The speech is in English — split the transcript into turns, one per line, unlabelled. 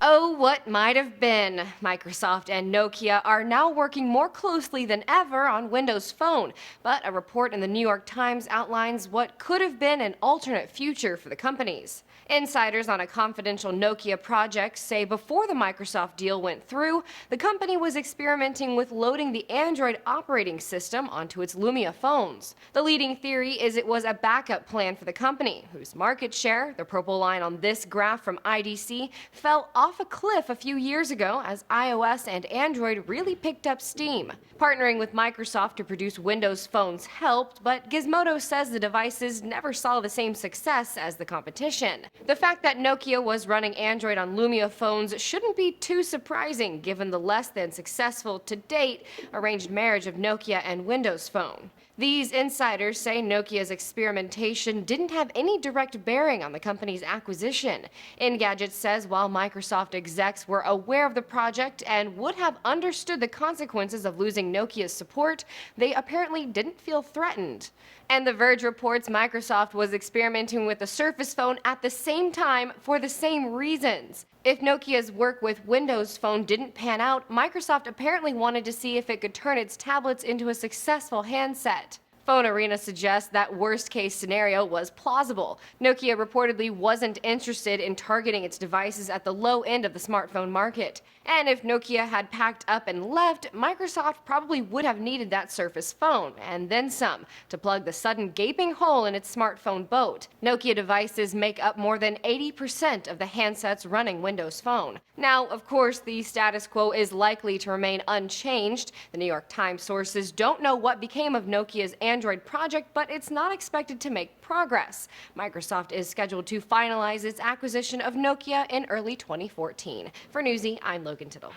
Oh, what might have been. Microsoft and Nokia are now working more closely than ever on Windows Phone, but a report in the New York Times outlines what could have been an alternate future for the companies. Insiders on a confidential Nokia project say before the Microsoft deal went through, the company was experimenting with loading the Android operating system onto its Lumia phones. The leading theory is it was a backup plan for the company, whose market share, the purple line on this graph from IDC, fell off a cliff a few years ago as iOS and Android really picked up steam. Partnering with Microsoft to produce Windows phones helped, but Gizmodo says the devices never saw the same success as the competition. The fact that Nokia was running Android on Lumia phones shouldn't be too surprising given the less than successful to date arranged marriage of Nokia and Windows Phone. These insiders say Nokia's experimentation didn't have any direct bearing on the company's acquisition. Engadget says while Microsoft execs were aware of the project and would have understood the consequences of losing Nokia's support, they apparently didn't feel threatened. And The Verge reports Microsoft was experimenting with the Surface Phone at the same time for the same reasons. If Nokia's work with Windows Phone didn't pan out, Microsoft apparently wanted to see if it could turn its tablets into a successful handset. Phone Arena suggests that worst-case scenario was plausible. Nokia reportedly wasn't interested in targeting its devices at the low end of the smartphone market. And if Nokia had packed up and left, Microsoft probably would have needed that Surface Phone, and then some, to plug the sudden gaping hole in its smartphone boat. Nokia devices make up more than 80% of the handsets running Windows Phone. Now, of course, the status quo is likely to remain unchanged. The New York Times sources don't know what became of Nokia's Android project, but it's not expected to make progress. Microsoft is scheduled to finalize its acquisition of Nokia in early 2014. For Newsy, I'm Logan Tittle.